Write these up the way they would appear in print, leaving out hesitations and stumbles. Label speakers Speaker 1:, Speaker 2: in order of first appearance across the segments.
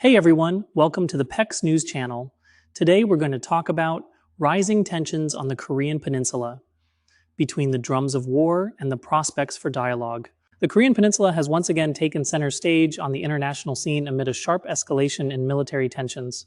Speaker 1: Hey everyone, welcome to the PEX News Channel. Today we're going to talk about rising tensions on the Korean Peninsula, between the drums of war and the prospects for dialogue. The Korean Peninsula has once again taken center stage on the international scene amid a sharp escalation in military tensions.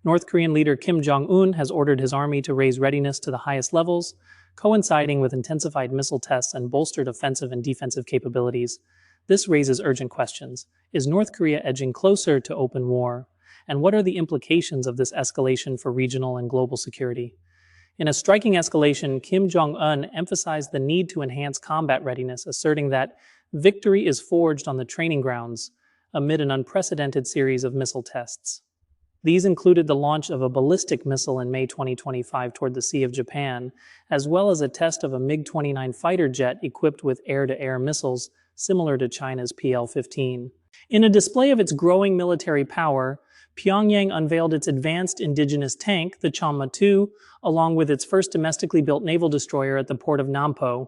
Speaker 1: North Korean leader Kim Jong Un has ordered his army to raise readiness to the highest levels, coinciding with intensified missile tests and bolstered offensive and defensive capabilities. This raises urgent questions. Is North Korea edging closer to open war? And what are the implications of this escalation for regional and global security? In a striking escalation, Kim Jong Un emphasized the need to enhance combat readiness, asserting that victory is forged on the training grounds amid an unprecedented series of missile tests. These included the launch of a ballistic missile in May 2025 toward the Sea of Japan, as well as a test of a MiG-29 fighter jet equipped with air-to-air missiles similar to China's PL-15. In a display of its growing military power, Pyongyang unveiled its advanced indigenous tank, the Chonma-2, along with its first domestically built naval destroyer at the port of Nampo.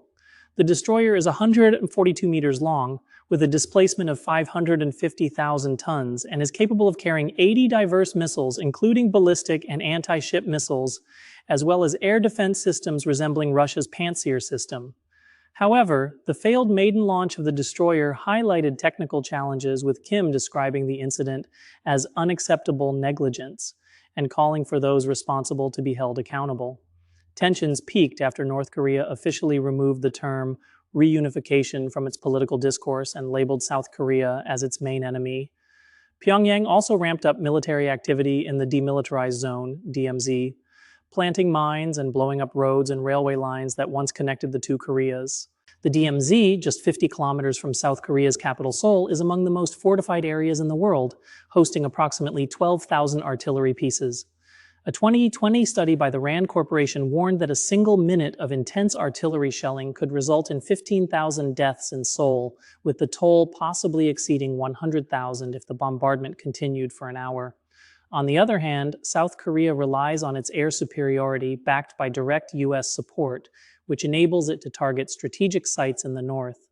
Speaker 1: The destroyer is 142 meters long, with a displacement of 550,000 tons, and is capable of carrying 80 diverse missiles, including ballistic and anti-ship missiles, as well as air defense systems resembling Russia's Pantsir system. However, the failed maiden launch of the destroyer highlighted technical challenges, with Kim describing the incident as unacceptable negligence and calling for those responsible to be held accountable. Tensions peaked after North Korea officially removed the term reunification from its political discourse and labeled South Korea as its main enemy. Pyongyang also ramped up military activity in the Demilitarized Zone, DMZ, planting mines and blowing up roads and railway lines that once connected the two Koreas. The DMZ, just 50 kilometers from South Korea's capital Seoul, is among the most fortified areas in the world, hosting approximately 12,000 artillery pieces. A 2020 study by the RAND Corporation warned that a single minute of intense artillery shelling could result in 15,000 deaths in Seoul, with the toll possibly exceeding 100,000 if the bombardment continued for an hour. On the other hand, South Korea relies on its air superiority backed by direct U.S. support, which enables it to target strategic sites in the north.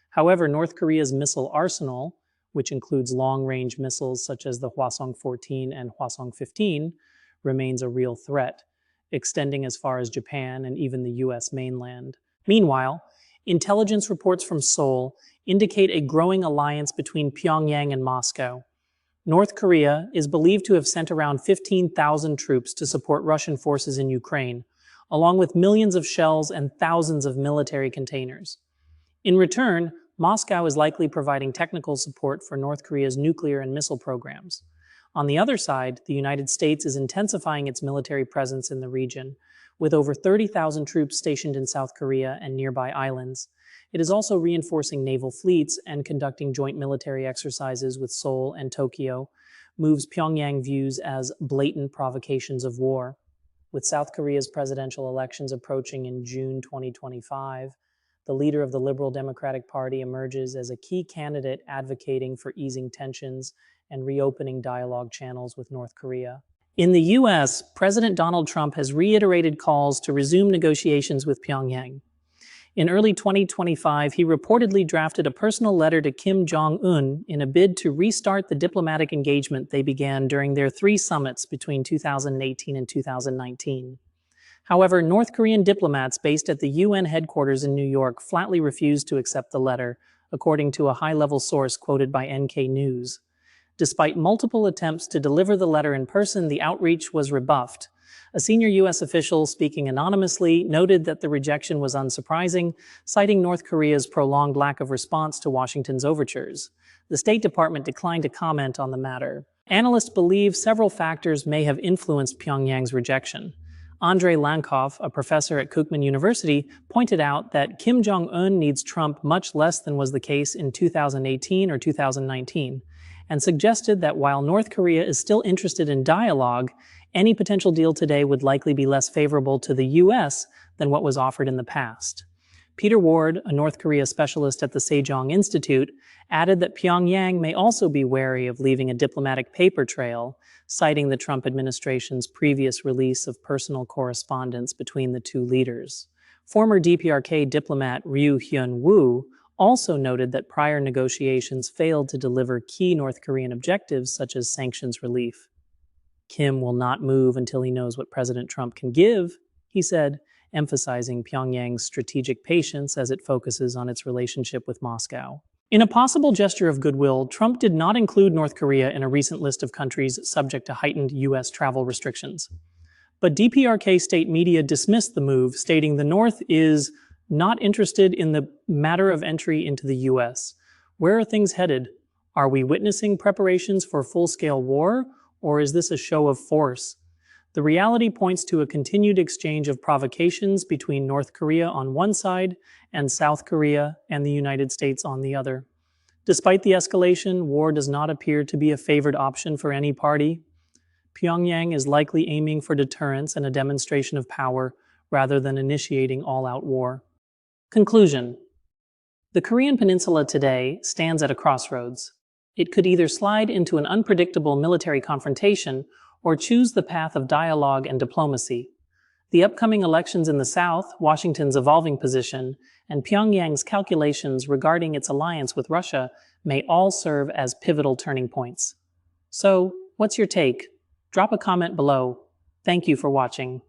Speaker 1: However, North Korea's missile arsenal, which includes long-range missiles such as the Hwasong-14 and Hwasong-15, remains a real threat, extending as far as Japan and even the U.S. mainland. Meanwhile, intelligence reports from Seoul indicate a growing alliance between Pyongyang and Moscow. North Korea is believed to have sent around 15,000 troops to support Russian forces in Ukraine, along with millions of shells and thousands of military containers. In return, Moscow is likely providing technical support for North Korea's nuclear and missile programs. On the other side, the United States is intensifying its military presence in the region, with over 30,000 troops stationed in South Korea and nearby islands. It is also reinforcing naval fleets and conducting joint military exercises with Seoul and Tokyo, moves Pyongyang views as blatant provocations of war. With South Korea's presidential elections approaching in June 2025, the leader of the Liberal Democratic Party emerges as a key candidate advocating for easing tensions and reopening dialogue channels with North Korea. In the U.S., President Donald Trump has reiterated calls to resume negotiations with Pyongyang. In early 2025, he reportedly drafted a personal letter to Kim Jong Un in a bid to restart the diplomatic engagement they began during their 3 summits between 2018 and 2019. However, North Korean diplomats based at the UN headquarters in New York flatly refused to accept the letter, according to a high-level source quoted by NK News. Despite multiple attempts to deliver the letter in person, the outreach was rebuffed. A senior U.S. official, speaking anonymously, noted that the rejection was unsurprising, citing North Korea's prolonged lack of response to Washington's overtures. The State Department declined to comment on the matter. Analysts believe several factors may have influenced Pyongyang's rejection. Andrei Lankov, a professor at Kookman University, pointed out that Kim Jong Un needs Trump much less than was the case in 2018 or 2019, and suggested that while North Korea is still interested in dialogue, any potential deal today would likely be less favorable to the U.S. than what was offered in the past. Peter Ward, a North Korea specialist at the Sejong Institute, added that Pyongyang may also be wary of leaving a diplomatic paper trail, citing the Trump administration's previous release of personal correspondence between the two leaders. Former DPRK diplomat Ryu Hyun-woo also noted that prior negotiations failed to deliver key North Korean objectives such as sanctions relief. Kim will not move until he knows what President Trump can give, he said, emphasizing Pyongyang's strategic patience as it focuses on its relationship with Moscow. In a possible gesture of goodwill, Trump did not include North Korea in a recent list of countries subject to heightened U.S. travel restrictions. But DPRK state media dismissed the move, stating the North is not interested in the matter of entry into the U.S. Where are things headed? Are we witnessing preparations for full-scale war, or is this a show of force? The reality points to a continued exchange of provocations between North Korea on one side and South Korea and the United States on the other. Despite the escalation, war does not appear to be a favored option for any party. Pyongyang is likely aiming for deterrence and a demonstration of power rather than initiating all-out war. Conclusion: the Korean Peninsula today stands at a crossroads. It could either slide into an unpredictable military confrontation or choose the path of dialogue and diplomacy. The upcoming elections in the South, Washington's evolving position, and Pyongyang's calculations regarding its alliance with Russia may all serve as pivotal turning points. So, what's your take? Drop a comment below. Thank you for watching.